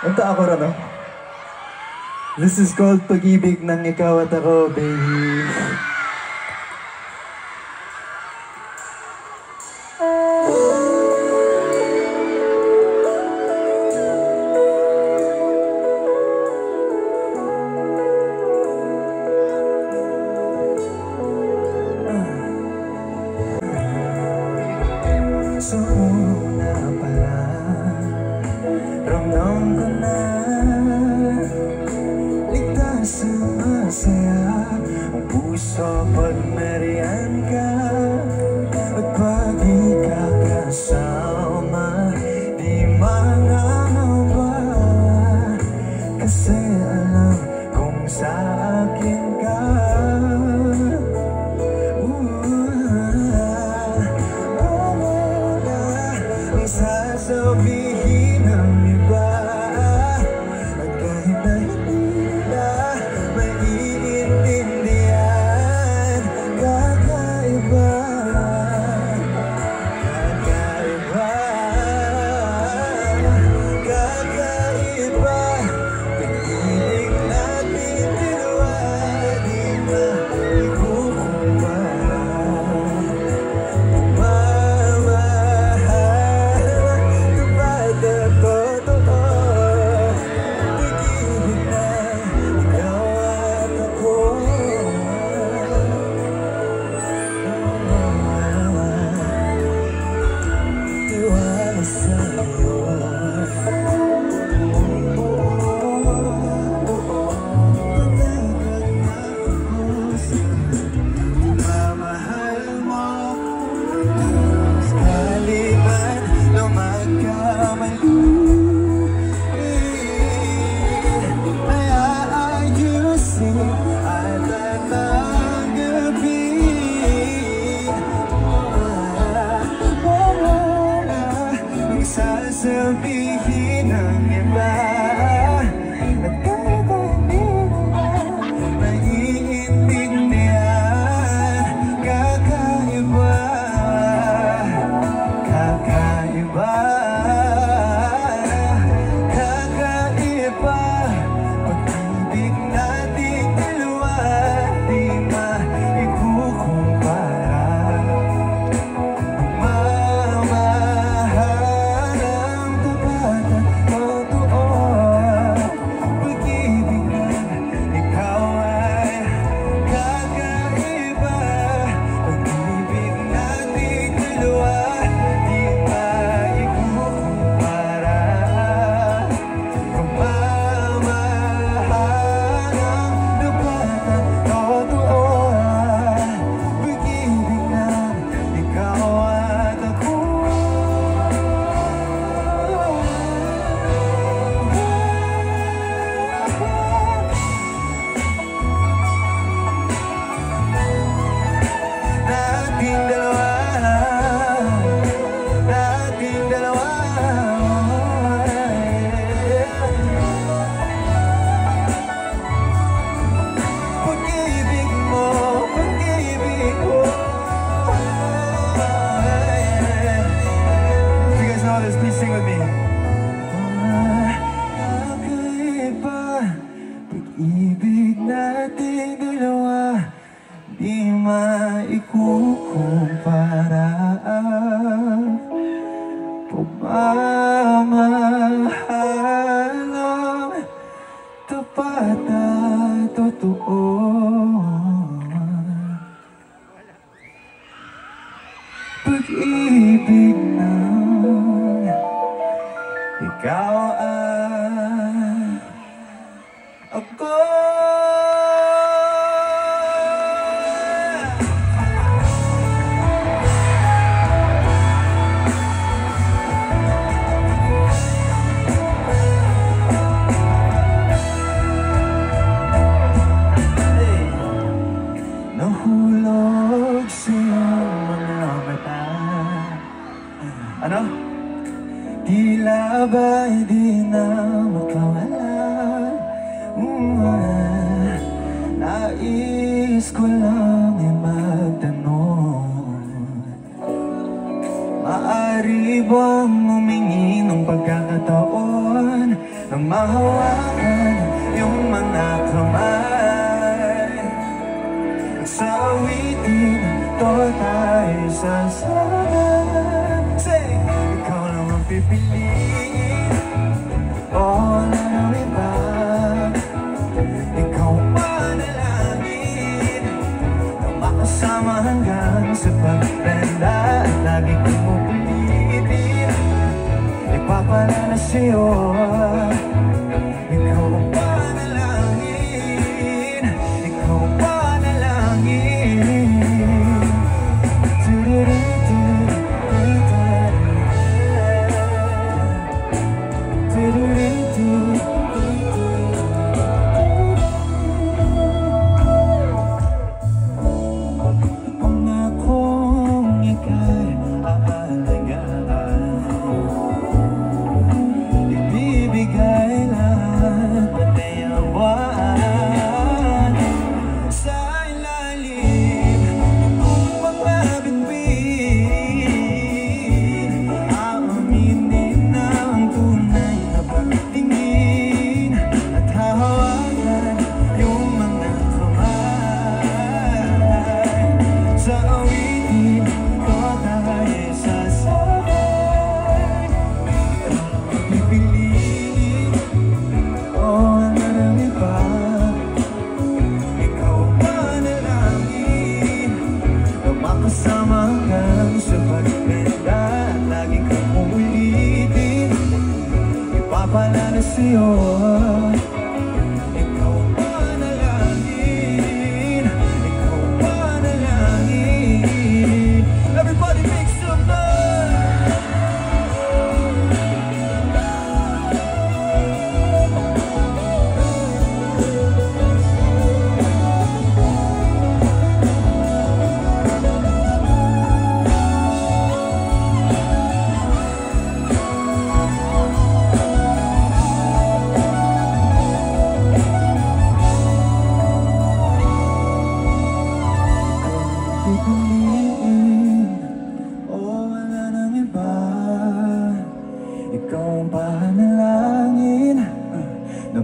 Anta ako rin, no? This is called Pag-ibig ng Ikaw at Ako, baby. So una pa lang, ramdam ko na ligtas at masaya ang puso pag nariyan ka. At pag di ka kasama, di mangangamba, kasi alam kung sa akin ka. Sasabihin ng iba at kahit na hindi nila maiintindihan, kakaiba, kakaiba, kakaiba. Pag-ibig natin dalawa, di maikukumpara. Sasabihin ng iba at kahit hindi nila maiintindihan, kakaiba, kakaiba, kakaiba. Pag-ibig natin dalawa, di maikukumpara. Please sing with me. Kakaiba, pag-ibig nating dalawa, di maikukumpara. Pagmamahalang tapat at totoo. Pag-ibig na ikaw at ako. Nahulog sa iyong mga mata. Ano? Tila ba'y di na makawala? Nais ko lang ay magtanong, maaari bang humingi ng pagkakataon na nang mahawakan yung mga kamay. Sa awitin to tayo sasama. Say, ikaw lang ang pipiliin, o wala nang iba. Ikaw panalangin na makasama hanggang sa pagtanda. At lagi kong pupulitin, ipapalala sa'yo. Ikaw ang panalangin, ikaw ang panalangin. Ipapalala sa'yo. Ikaw panalangin, ikaw panalangin. Everybody make some noise.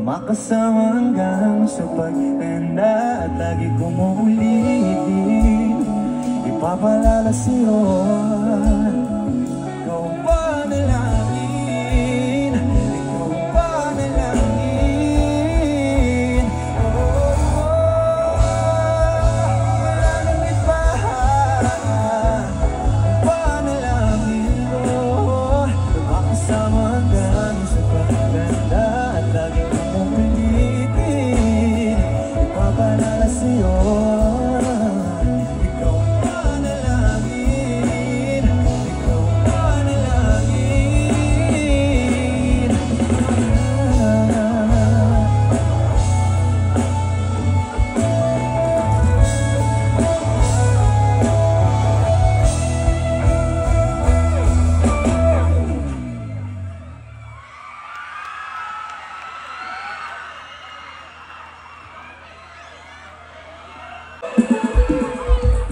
Makasama hanggang sa pagtanda. At lagi kong uulitin, ipapalala sa'yo. Ikaw panalangin, ikaw panalangin. Wala nang iba, panalangin mo. Makasama hanggang sa pagtanda. At lagi ipapalala sa'yo. Ikaw panalangin, ikaw panalangin.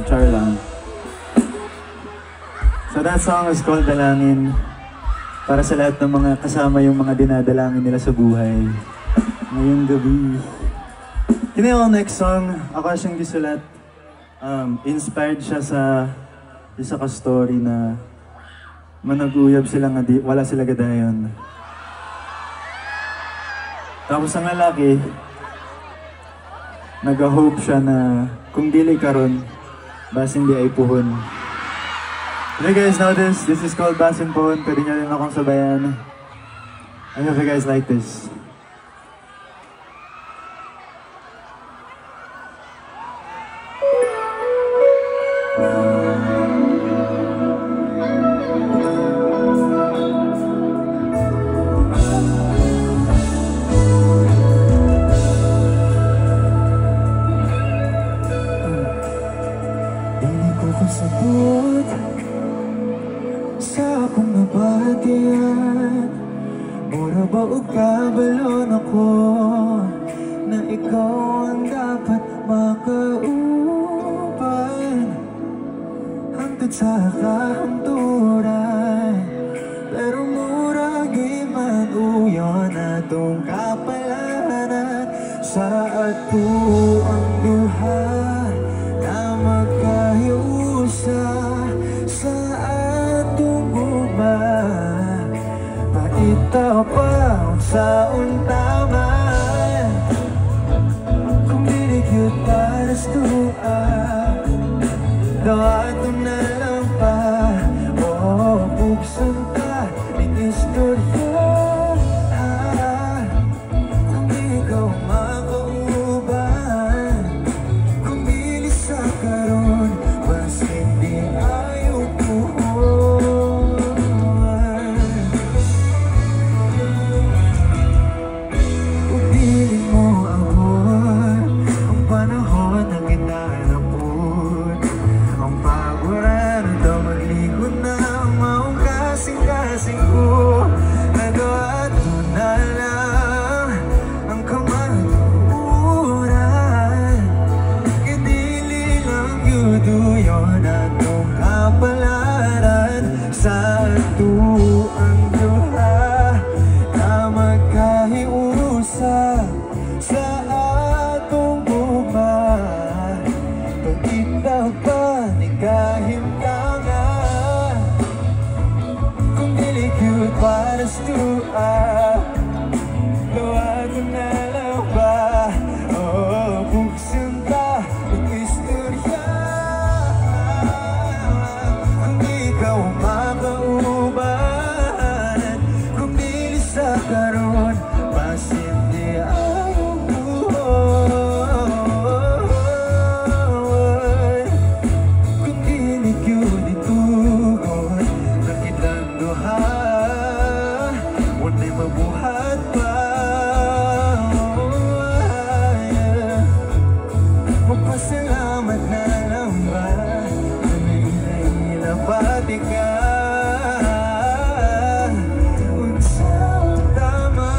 Char lang. So that song is called Dalangin. Para sa lahat ng mga kasama yung mga dinadalangin nila sa buhay ngayong gabi. Yung next song, ako siyang gisulat. Inspired siya sa isa ka story na manag-uyab sila nga wala sila gadayon. Tapos ang lalaki, nag-hope siya na kung dili karon, bas hindi ay puhon. You guys know this? This is called Basin Pohon. Pwede nyo rin akong sabayan. I hope you guys like this. Sabot sa akong nabatian, mura ba o kabalon ako na ikaw ang dapat makauban hangtod sa kahanturan. Pero mura giman uyon at atong kapalaran sa ato ang duha na magkahiusa sa atong guma. Paita pa sa untaman kung dili gyud para sa tuwa, daw ato na lang pa. Oh, buksan ta ning istorya, kung di ikaw makauban, kung dili sa karon, mas hindi ayaw buhon. Kung dili mo abot ang panahon na kinalapot, ang paguran daw magligo na ang maong kasing-kasing ko. Nagato na lang ang kamaluran, kadili lang yudo yun atong kapalaran sa ato ang duha na magkahiusa sa atong guma. Pagkita pa ni kahimtangan kung dili gyud para sa tuwa, gawa ko na lang ba? Oh, buksan ta ang istorya, kung di ikaw makauban, kung dili sa karon, mas hindi ayaw buhon. Kung dili gyud itugon na kitang duha, wala'y mabuhat pa. Magpasalamat na lang ba na may nahilapati ka? Unsang tama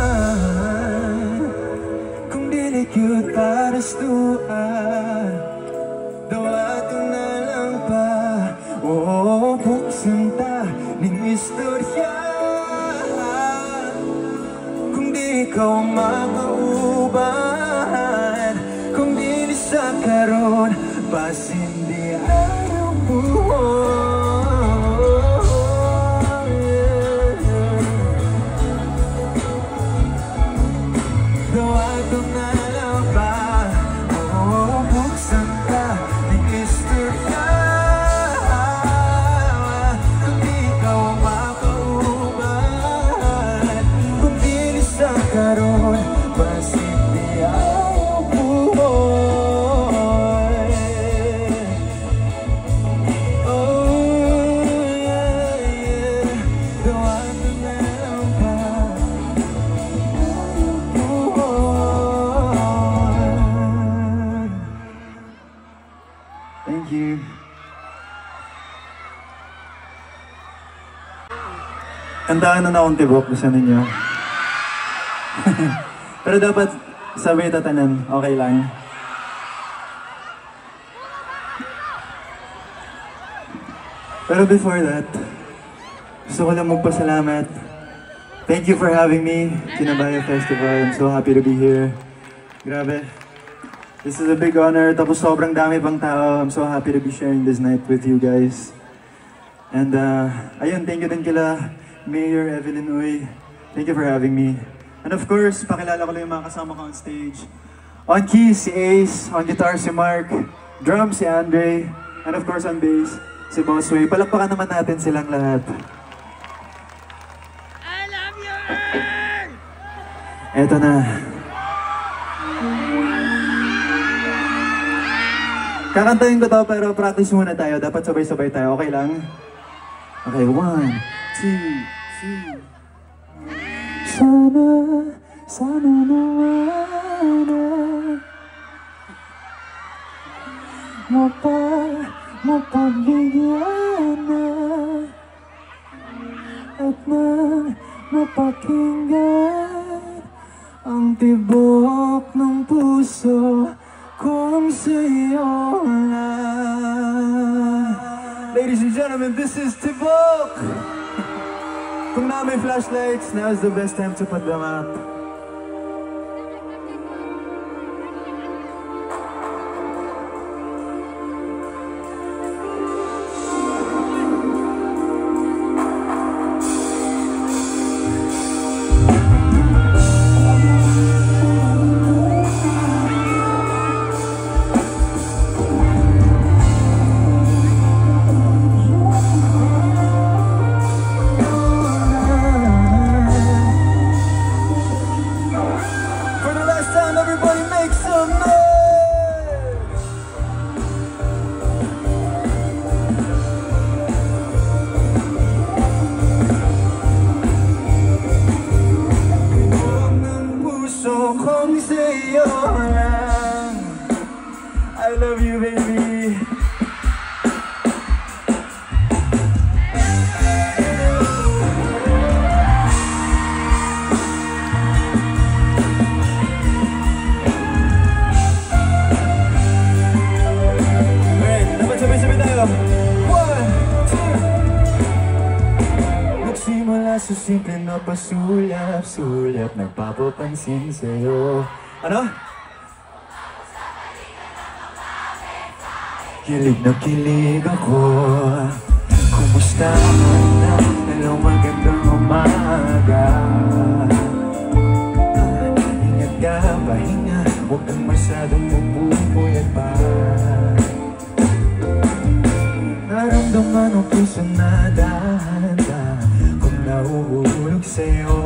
kung dili gyud para sa tuwa, daw ato na lang pa. Oh, buksan ta ning istorya, kung di ikaw makauban, kung dili sa karon, bas hindi ayaw buhon. Daw ato na lang pa. Oh, buksan ta ning istorya, kung di ikaw makauban, kung dili sa karon, bas hindi ayaw buhon. Oh, yeah, yeah. Daw ato na lang pa. Thank you. Kantaan na akong tibok gusto ninyo. Pero dapat sabay tatanan, okay lang. Pero before that, gusto ko lang magpasalamat. Thank you for having me, Kinabaya Festival. I'm so happy to be here. Grabe. This is a big honor. Tapos sobrang dami pang tao. I'm so happy to be sharing this night with you guys. And ayun, thank you din kila Mayor Evelyn Uy. Thank you for having me. And of course, pakilala ko lang yung mga kasama ko on stage. On keys, si Ace. On guitar, si Mark. Drum, si Andre. And of course, on bass, si Bossway. Palakpakan naman natin silang lahat. I love you, Earl! Eto na. Kakantahin ko to pero practice muna tayo. Dapat sabay-sabay tayo. Okay lang? Okay, 1, 2, 3. Sana naman mapagbigyan na at nang mapakinggan ang tibok ng puso kung sa'yo lang. Ladies and gentlemen, this is Tibok! Kung na may flashlights, now is the best time to put them up. kung sa'yo lang. I love you, baby. Alright, dapat sabay-sabay tayo. 1, 2. Nagsimula sa simple na pasulap-sulap, nagpapapansin sa'yo. Ano? Kilig na kilig ako. Kumusta na? Hello, magandang umaga. Ingat ka, pahinga. Huwag kang masyadong pupuyat pa. Naramdaman ang puso na dahan-dahan kung nauhulog sa'yo.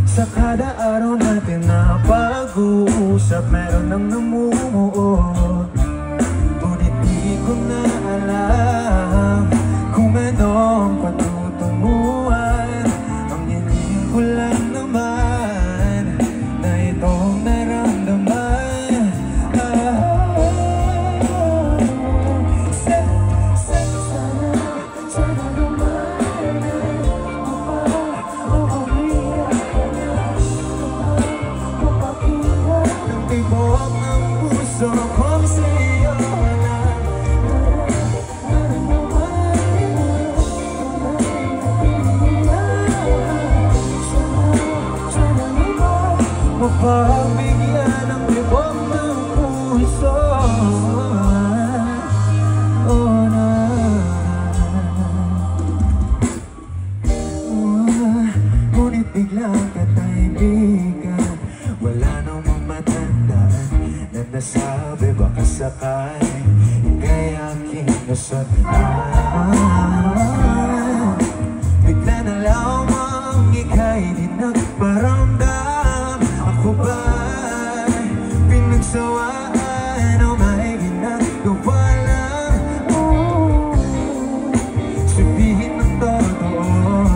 Sa kada araw natin na pag-uusap, meron nang namumuo. Ngunit di ko na alam kung anong patutunguhan. Ang hiling ko lang naman na itong naramdaman. Sana lumayan ang tibok ng puso kong sa'yo lang. Mapagbigyan ang tibok ng puso. Oh, na. Ngunit biglang katahimikan, wala namang matandaan na nasabi baka sakali ika'y aking nasaktan. Bigla na lamang ika'y di nagparamdam. Ako ba'y pinagsawaan o may ginagawa lang? Sabihin ng totoo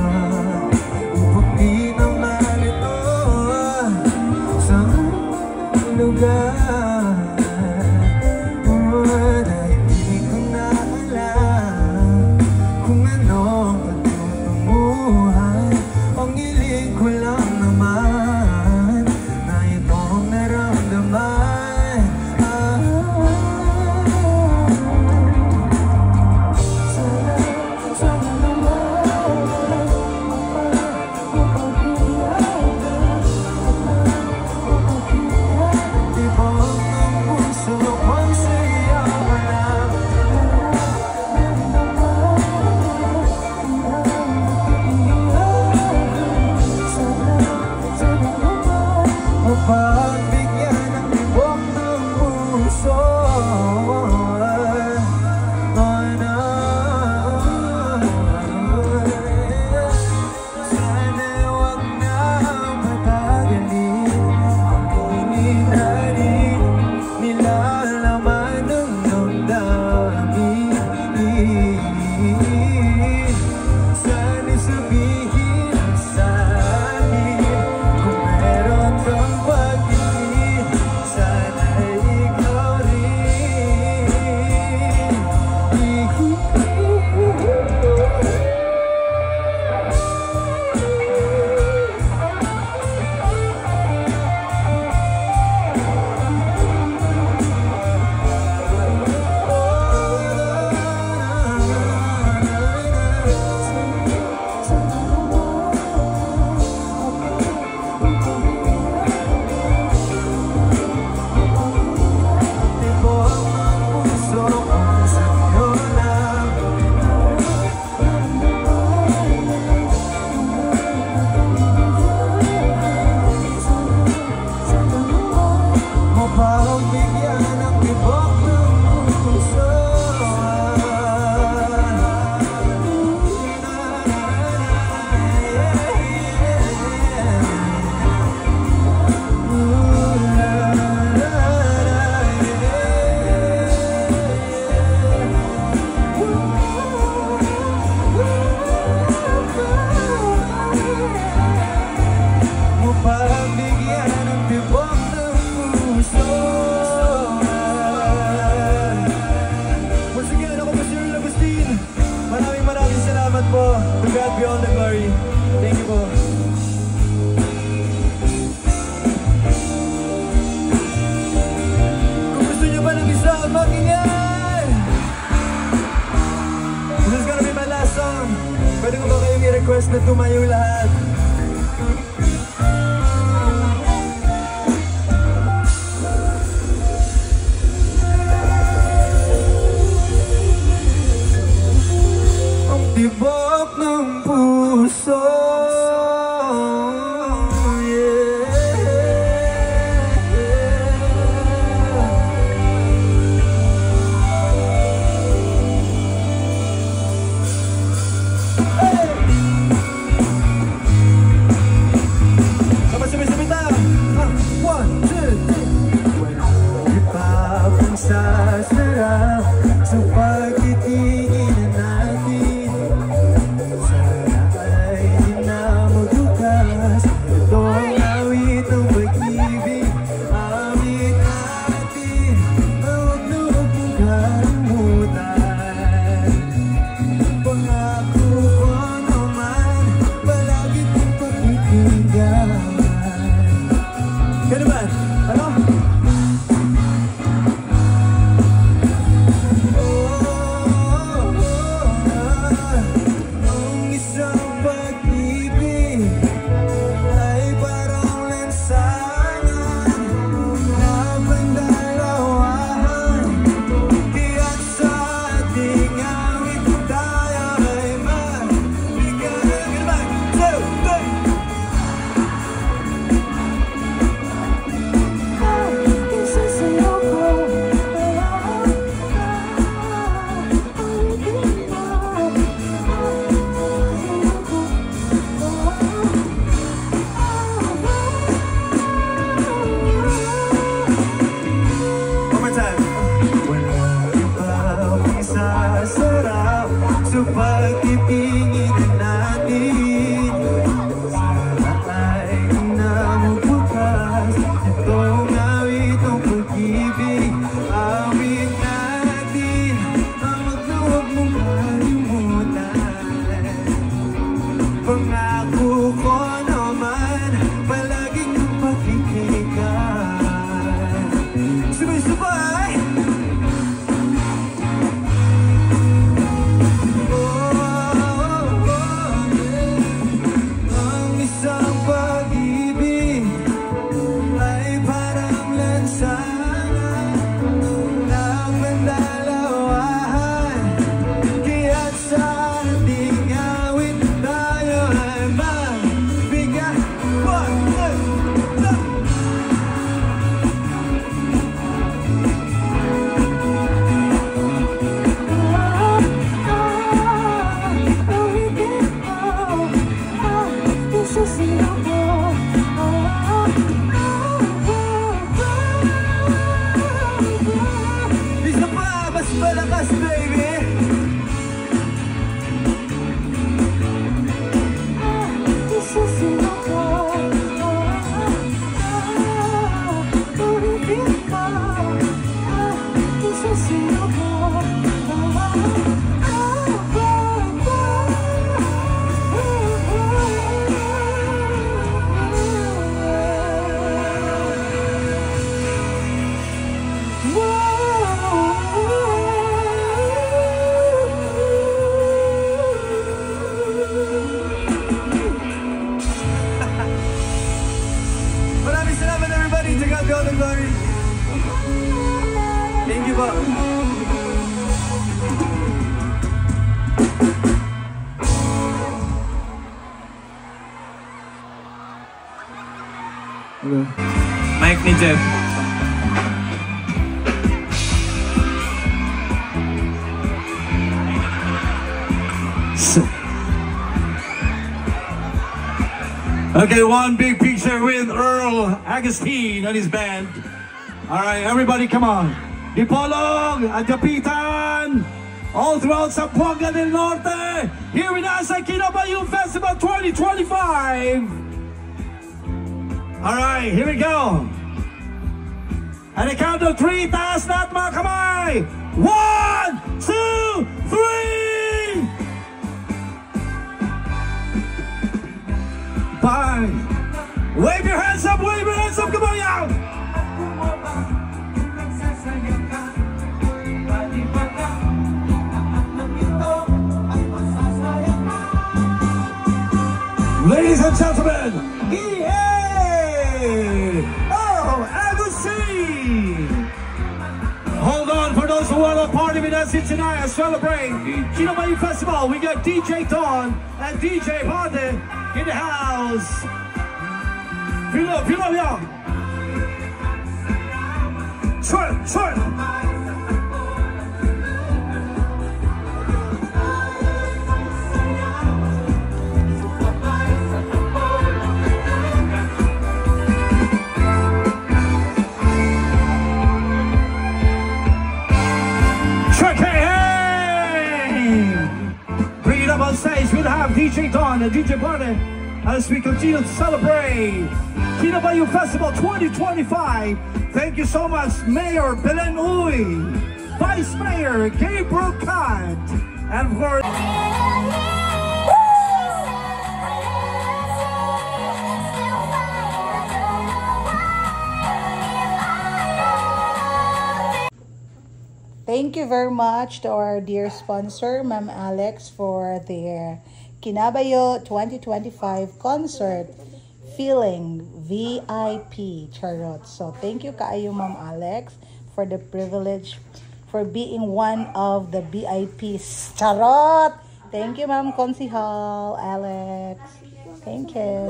upang di na malito sa lugar. Dahil di ko na alam na tumayo lahat. Ang tibok ng puso, sasarap sa pagtitingin natin. Sana ay di na magbukas itong awit ng pag-ibig. Awit natin ang huwag mong kalimutan. Pangako ko naman palagi kong pakikinggan. Kaya naman, ano? Pagtitingin natin, sana ay na magbukas itong awit ng pag-ibig. Awit natin ang huwag mong kalimutan. Pangako ko naman palagi kong pakikinggan. Sabay-sabay! Malakas, baby! Thank you po. Mic ni Jeff. Okay, one big picture with Earl Agustin and his band. All right, everybody, come on. Dipolog, Agapitan, all throughout Zamboanga del Norte, here with us at Kinabalu Festival 2025. All right, here we go. At the count of 3, taas lahat mga kamay. 1, 2, 3. 5. Wave your hands up, come on out. Ladies and gentlemen, EA of Agustin. Hold on for those who want to party with us here tonight and celebrate Kinabalu Festival. We got DJ Don and DJ Bade in the house. Feel up, y'all. Short. Bring it up on stage. We'll have DJ Don and DJ Barnett as we continue to celebrate Kinabalu Festival 2025. Thank you so much, Mayor Belen Uy, Vice Mayor Gabriel Kant, and of course, thank you very much to our dear sponsor, Ma'am Alex, for their Kinabalu 2025 concert feeling VIP charot. So thank you kaayo, Ma'am Alex, for the privilege for being one of the VIPs charot. Thank you, Ma'am Consihal Alex. Thank you.